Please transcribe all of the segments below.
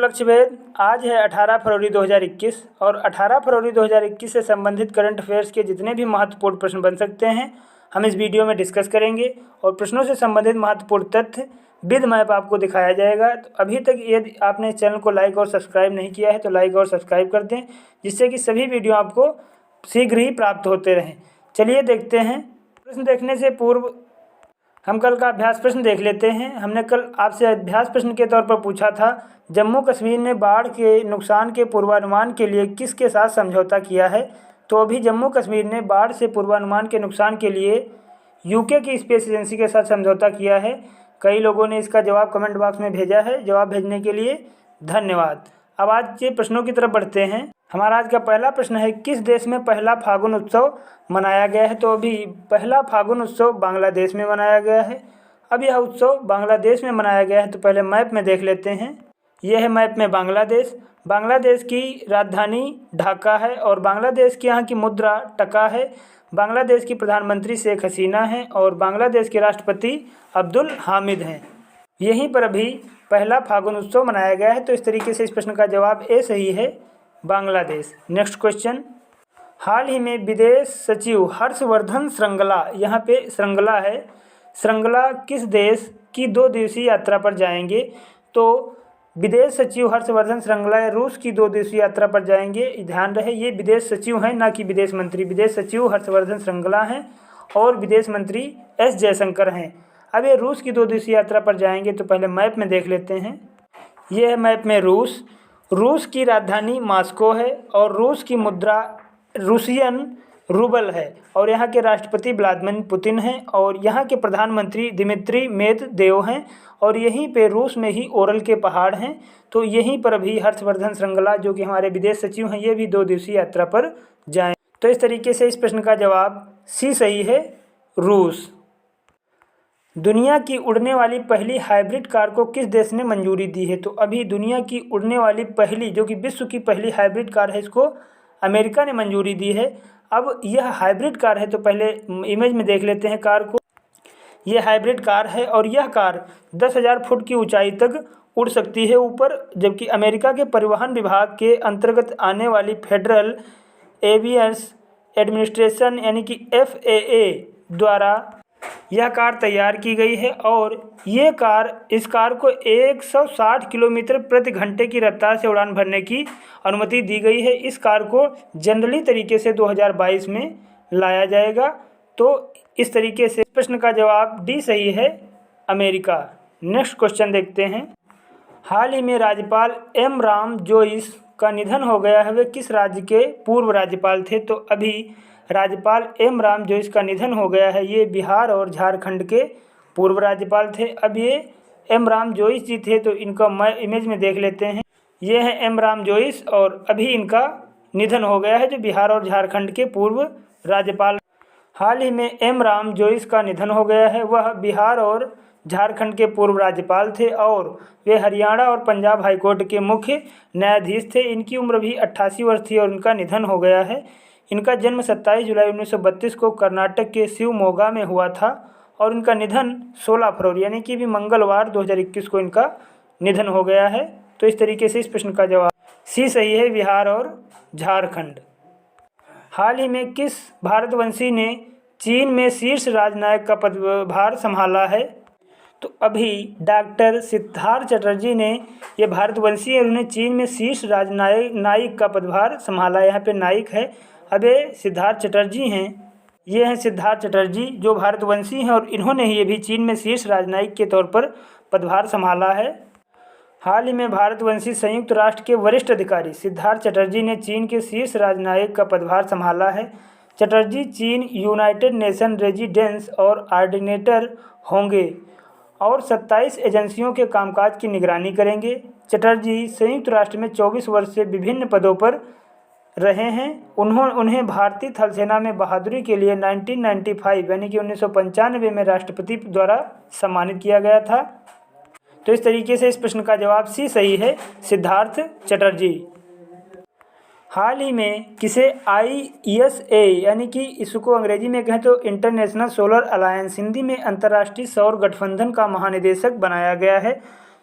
लक्ष्य भेद। आज है 18 फरवरी 2021 और 18 फरवरी 2021 से संबंधित करंट अफेयर्स के जितने भी महत्वपूर्ण प्रश्न बन सकते हैं हम इस वीडियो में डिस्कस करेंगे और प्रश्नों से संबंधित महत्वपूर्ण तथ्य विद मैप आपको दिखाया जाएगा। तो अभी तक यदि आपने चैनल को लाइक और सब्सक्राइब नहीं किया है तो लाइक और सब्सक्राइब कर दें, जिससे कि सभी वीडियो आपको शीघ्र ही प्राप्त होते रहें। चलिए देखते हैं। प्रश्न देखने से पूर्व हम कल का अभ्यास प्रश्न देख लेते हैं। हमने कल आपसे अभ्यास प्रश्न के तौर पर पूछा था, जम्मू कश्मीर ने बाढ़ के नुकसान के पूर्वानुमान के लिए किसके साथ समझौता किया है। तो अभी जम्मू कश्मीर ने बाढ़ से पूर्वानुमान के नुकसान के लिए यूके की स्पेस एजेंसी के साथ समझौता किया है। कई लोगों ने इसका जवाब कमेंट बॉक्स में भेजा है। जवाब भेजने के लिए धन्यवाद। अब आज के प्रश्नों की तरफ बढ़ते हैं। हमारा आज का पहला प्रश्न है, किस देश में पहला फागुन उत्सव मनाया गया है। तो अभी पहला फागुन उत्सव बांग्लादेश में मनाया गया है। अब यह उत्सव बांग्लादेश में मनाया गया है। तो पहले मैप में देख लेते हैं। यह है मैप में बांग्लादेश। बांग्लादेश की राजधानी ढाका है और बांग्लादेश की यहाँ की मुद्रा टका है। बांग्लादेश की प्रधानमंत्री शेख हसीना हैं और बांग्लादेश के राष्ट्रपति अब्दुल हामिद हैं। यहीं पर अभी पहला फागुन उत्सव मनाया गया है। तो इस तरीके से इस प्रश्न का जवाब ए सही है, बांग्लादेश। नेक्स्ट क्वेश्चन, हाल ही में विदेश सचिव हर्षवर्धन श्रृंगला, यहाँ पे श्रृंगला है, श्रृंगला किस देश की 2 दिवसीय यात्रा पर जाएंगे। तो विदेश सचिव हर्षवर्धन श्रृंगला रूस की 2 दिवसीय यात्रा पर जाएंगे। ध्यान रहे ये विदेश सचिव हैं, ना कि विदेश मंत्री। विदेश सचिव हर्षवर्धन श्रृंगला हैं और विदेश मंत्री एस जयशंकर हैं। अब ये रूस की 2 दिवसीय यात्रा पर जाएंगे। तो पहले मैप में देख लेते हैं। ये है मैप में रूस। रूस की राजधानी मॉस्को है और रूस की मुद्रा रूसियन रूबल है और यहाँ के राष्ट्रपति व्लादिमीर पुतिन हैं और यहाँ के प्रधानमंत्री दिमित्री मेदवेदेव हैं और यहीं पे रूस में ही ओरल के पहाड़ हैं। तो यहीं पर अभी हर्षवर्धन श्रृंगला जो कि हमारे विदेश सचिव हैं, ये भी 2 दिवसीय यात्रा पर जाएं। तो इस तरीके से इस प्रश्न का जवाब सी सही है, रूस। दुनिया की उड़ने वाली पहली हाइब्रिड कार को किस देश ने मंजूरी दी है। तो अभी दुनिया की उड़ने वाली पहली, जो कि विश्व की पहली हाइब्रिड कार है, इसको अमेरिका ने मंजूरी दी है। अब यह हाइब्रिड कार है। तो पहले इमेज में देख लेते हैं कार को। यह हाइब्रिड कार है और यह कार 10,000 फुट की ऊंचाई तक उड़ सकती है ऊपर, जबकि अमेरिका के परिवहन विभाग के अंतर्गत आने वाली फेडरल एवियस एडमिनिस्ट्रेशन यानी कि FAA द्वारा यह कार तैयार की गई है और इस कार को 160 किलोमीटर प्रति घंटे की रफ्तार से उड़ान भरने की अनुमति दी गई है। इस कार को जनरली तरीके से 2022 में लाया जाएगा। तो इस तरीके से प्रश्न का जवाब डी सही है, अमेरिका। नेक्स्ट क्वेश्चन देखते हैं। हाल ही में राज्यपाल M राम जोइस का निधन हो गया है। वे किस राज्य के पूर्व राज्यपाल थे। तो अभी राज्यपाल M राम जोइस का निधन हो गया है। ये बिहार और झारखंड के पूर्व राज्यपाल थे। अब ये M राम जोइस जी थे। तो इनका मैं इमेज में देख लेते हैं। ये है M राम जोइस और अभी इनका निधन हो गया है, जो बिहार और झारखंड के पूर्व राज्यपाल। हाल ही में M राम जोइस का निधन हो गया है। वह बिहार और झारखंड के पूर्व राज्यपाल थे और वे हरियाणा और पंजाब हाईकोर्ट के मुख्य न्यायाधीश थे। इनकी उम्र भी 88 वर्ष थी और इनका निधन हो गया है। इनका जन्म 27 जुलाई 1932 को कर्नाटक के शिवमोगा में हुआ था और इनका निधन 16 फरवरी यानी कि भी मंगलवार 2021 को इनका निधन हो गया है। तो इस तरीके से इस प्रश्न का जवाब सी सही है, बिहार और झारखंड। हाल ही में किस भारतवंशी ने चीन में शीर्ष राजनयिक का पदभार संभाला है। तो अभी डॉक्टर सिद्धार्थ चटर्जी ने, ये भारतवंशी है, उन्होंने चीन में शीर्ष राजनयिक का पदभार संभाला। यहाँ पे नायक है, अब ये सिद्धार्थ चटर्जी हैं। ये हैं सिद्धार्थ चटर्जी जो भारतवंशी हैं और इन्होंने ही भी चीन में शीर्ष राजनयिक के तौर पर पदभार संभाला है। हाल ही में भारतवंशी संयुक्त राष्ट्र के वरिष्ठ अधिकारी सिद्धार्थ चटर्जी ने चीन के शीर्ष राजनयिक का पदभार संभाला है। चटर्जी चीन यूनाइटेड नेशन रेजिडेंस और ऑर्डिनेटर होंगे और 27 एजेंसियों के कामकाज की निगरानी करेंगे। चटर्जी संयुक्त राष्ट्र में 24 वर्ष से विभिन्न पदों पर रहे हैं। उन्हें भारतीय थल सेना में बहादुरी के लिए 1995 यानी कि 1995 में राष्ट्रपति द्वारा सम्मानित किया गया था। तो इस तरीके से इस प्रश्न का जवाब सी सही है, सिद्धार्थ चटर्जी। हाल ही में किसे ISA यानी कि इसको अंग्रेजी में कहें तो इंटरनेशनल सोलर अलायंस, हिंदी में अंतर्राष्ट्रीय सौर गठबंधन का महानिदेशक बनाया गया है।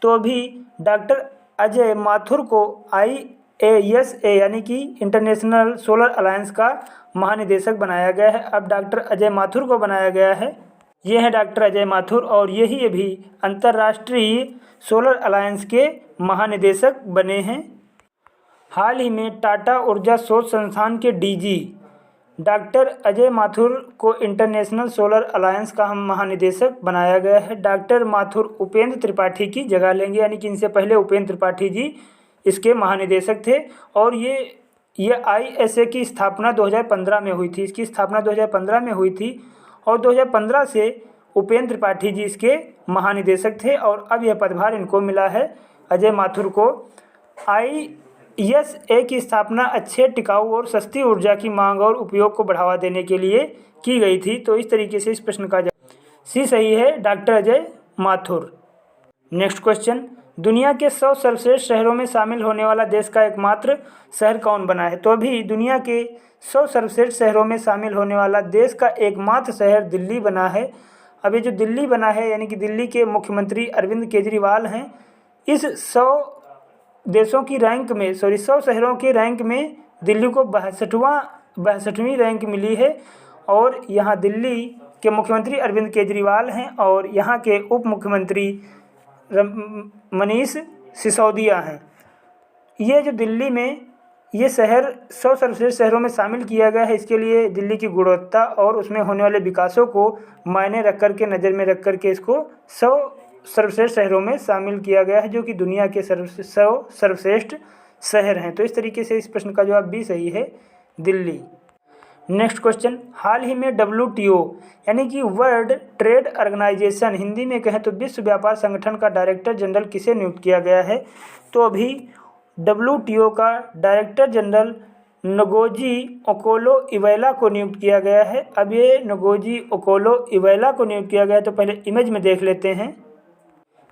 तो अभी डॉक्टर अजय माथुर को IASA यानी कि इंटरनेशनल सोलर अलायंस का महानिदेशक बनाया गया है। अब डॉक्टर अजय माथुर को बनाया गया है। ये हैं डॉक्टर अजय माथुर और यही अभी अंतर्राष्ट्रीय सोलर अलायंस के महानिदेशक बने हैं। हाल ही में टाटा ऊर्जा शोध संस्थान के DG डॉक्टर अजय माथुर को इंटरनेशनल सोलर अलायंस का महानिदेशक बनाया गया है। डॉक्टर माथुर उपेंद्र त्रिपाठी की जगह लेंगे, यानी कि इनसे पहले उपेंद्र त्रिपाठी जी इसके महानिदेशक थे। और ये IASA की स्थापना 2015 में हुई थी। इसकी स्थापना 2015 में हुई थी और 2015 से उपेंद्र त्रिपाठी जी इसके महानिदेशक थे और अब यह पदभार इनको मिला है, अजय माथुर को। IASA की स्थापना अच्छे, टिकाऊ और सस्ती ऊर्जा की मांग और उपयोग को बढ़ावा देने के लिए की गई थी। तो इस तरीके से इस प्रश्न का जवाब सी सही है, doctor Ajay Mathur. Next question, दुनिया के 100 सर्वश्रेष्ठ शहरों में शामिल होने वाला देश का एकमात्र शहर कौन बना है? तो अभी दुनिया के 100 सर्वश्रेष्ठ शहरों में शामिल होने वाला देश का एकमात्र शहर दिल्ली बना है। अब ये जो दिल्ली बना है, यानी कि दिल्ली के मुख्यमंत्री अरविंद केजरीवाल हैं। इस 100 देशों की रैंक में 100 शहरों के रैंक में दिल्ली को 62वीं रैंक मिली है और यहाँ दिल्ली के मुख्यमंत्री अरविंद केजरीवाल हैं और यहाँ के उप मुख्यमंत्री मनीष सिसोदिया हैं। ये जो दिल्ली में ये शहर 100 सर्वश्रेष्ठ शहरों में शामिल किया गया है, इसके लिए दिल्ली की गुणवत्ता और उसमें होने वाले विकासों को मायने रख कर के, नज़र में रख कर के इसको 100 सर्वश्रेष्ठ शहरों में शामिल किया गया है, जो कि दुनिया के 100 सर्वश्रेष्ठ शहर हैं। तो इस तरीके से इस प्रश्न का जवाब भी सही है, दिल्ली। नेक्स्ट क्वेश्चन, हाल ही में WTO यानी कि वर्ल्ड ट्रेड ऑर्गेनाइजेशन, हिंदी में कहें तो विश्व व्यापार संगठन का डायरेक्टर जनरल किसे नियुक्त किया गया है? तो अभी WTO का डायरेक्टर जनरल नगोजी ओकोलो-इवेला को नियुक्त किया गया है। अब ये नगोजी ओकोलो-इवेला को नियुक्त किया गया है, तो पहले इमेज में देख लेते हैं।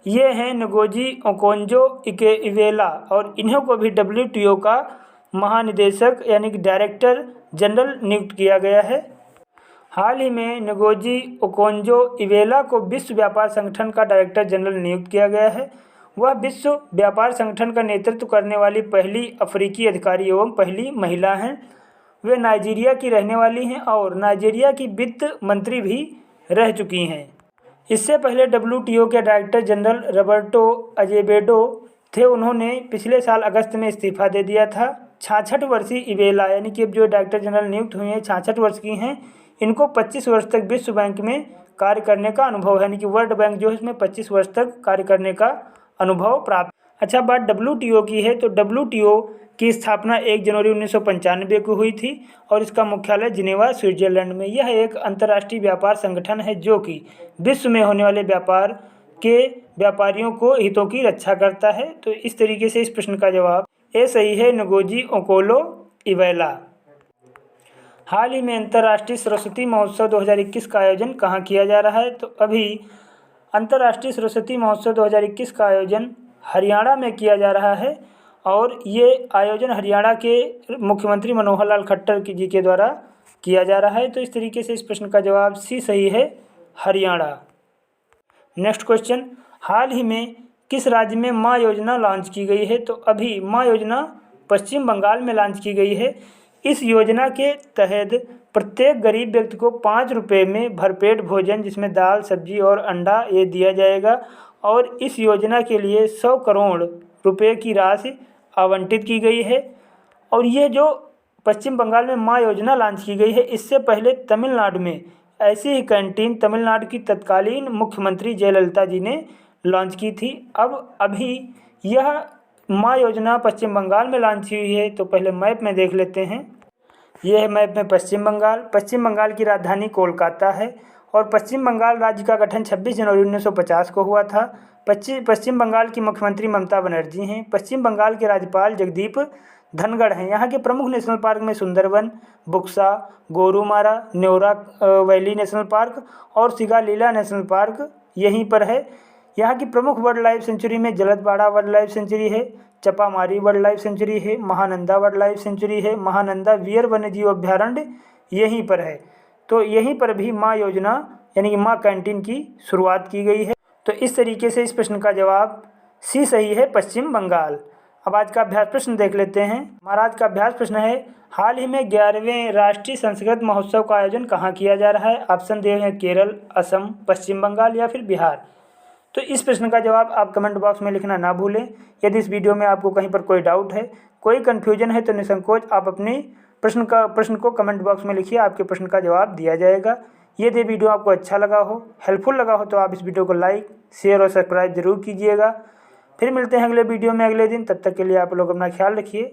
ये हैं नगोजी ओकोंजो-इवेला और इन्हों को भी WTO का महानिदेशक यानी कि डायरेक्टर जनरल नियुक्त किया गया है। हाल ही में नगोजी ओकोंजो-इवेला को विश्व व्यापार संगठन का डायरेक्टर जनरल नियुक्त किया गया है। वह विश्व व्यापार संगठन का नेतृत्व करने वाली पहली अफ्रीकी अधिकारी एवं पहली महिला हैं। वे नाइजीरिया की रहने वाली हैं और नाइजीरिया की वित्त मंत्री भी रह चुकी हैं। इससे पहले WTO के डायरेक्टर जनरल रॉबर्टो अजेवेडो थे। उन्होंने पिछले साल अगस्त में इस्तीफा दे दिया था। 66 वर्षीय इवेला यानी कि अब जो डायरेक्टर जनरल नियुक्त हुई हैं 66 वर्ष की हैं। इनको 25 वर्ष तक विश्व बैंक में कार्य करने का अनुभव है, यानी कि वर्ल्ड बैंक जो है इसमें 25 वर्ष तक कार्य करने का अनुभव प्राप्त। अच्छा, बात WTO की है तो WTO की स्थापना 1 जनवरी 1995 को हुई थी और इसका मुख्यालय जिनेवा, स्विट्जरलैंड में। यह एक अंतर्राष्ट्रीय व्यापार संगठन है जो कि विश्व में होने वाले व्यापार के व्यापारियों को हितों की रक्षा करता है। तो इस तरीके से इस प्रश्न का जवाब ए सही है, नगोजी ओकोलो-इवेला। हाल ही में अंतर्राष्ट्रीय सरस्वती महोत्सव 2021 का आयोजन कहाँ किया जा रहा है? तो अभी अंतर्राष्ट्रीय सरस्वती महोत्सव 2021 का आयोजन हरियाणा में किया जा रहा है और ये आयोजन हरियाणा के मुख्यमंत्री मनोहर लाल खट्टर जी के द्वारा किया जा रहा है। तो इस तरीके से इस प्रश्न का जवाब सी सही है, हरियाणा। नेक्स्ट क्वेश्चन, हाल ही में किस राज्य में माँ योजना लॉन्च की गई है? तो अभी माँ योजना पश्चिम बंगाल में लॉन्च की गई है। इस योजना के तहत प्रत्येक गरीब व्यक्ति को 5 रुपये में भरपेट भोजन जिसमें दाल, सब्जी और अंडा ये दिया जाएगा और इस योजना के लिए 100 करोड़ रुपए की राशि आवंटित की गई है। और ये जो पश्चिम बंगाल में माँ योजना लॉन्च की गई है, इससे पहले तमिलनाडु में ऐसी ही कैंटीन तमिलनाडु की तत्कालीन मुख्यमंत्री जयललिता जी ने लॉन्च की थी। अब अभी यह माँ योजना पश्चिम बंगाल में लॉन्च हुई है। तो पहले मैप में देख लेते हैं। यह है मैप में पश्चिम बंगाल। पश्चिम बंगाल की राजधानी कोलकाता है और पश्चिम बंगाल राज्य का गठन 26 जनवरी 1950 को हुआ था। पश्चिम बंगाल की मुख्यमंत्री ममता बनर्जी हैं। पश्चिम बंगाल के राज्यपाल जगदीप धनखड़ हैं। यहाँ के प्रमुख नेशनल पार्क में Sundarban, Buxa, Gorumara, Neora valley national park और सिगालीला नेशनल पार्क यहीं पर है। यहाँ की प्रमुख वाइल्ड लाइफ सेंचुरी में जलदपाड़ा वाइल्ड लाइफ सेंचुरी है, चपामारी वाइल्ड लाइफ सेंचुरी है, महानंदा वाइल्ड लाइफ सेंचुरी है, महानंदा वीर वन्यजीव अभ्यारण्य यहीं पर है। तो यहीं पर भी माँ योजना यानी कि माँ कैंटीन की शुरुआत की गई है। तो इस तरीके से इस प्रश्न का जवाब सी सही है, पश्चिम बंगाल। अब आज का अभ्यास प्रश्न देख लेते हैं। हमारा आज का अभ्यास प्रश्न है, हाल ही में 11वें राष्ट्रीय संस्कृत महोत्सव का आयोजन कहाँ किया जा रहा है? ऑप्शन दिए हैं केरल, असम, पश्चिम बंगाल या फिर बिहार। तो इस प्रश्न का जवाब आप कमेंट बॉक्स में लिखना ना भूलें। यदि इस वीडियो में आपको कहीं पर कोई डाउट है, कोई कन्फ्यूजन है तो निसंकोच आप अपने प्रश्न को कमेंट बॉक्स में लिखिए, आपके प्रश्न का जवाब दिया जाएगा। यदि वीडियो आपको अच्छा लगा हो, हेल्पफुल लगा हो तो आप इस वीडियो को लाइक, शेयर और सब्सक्राइब जरूर कीजिएगा। फिर मिलते हैं अगले वीडियो में अगले दिन। तब तक के लिए आप लोग अपना ख्याल रखिए।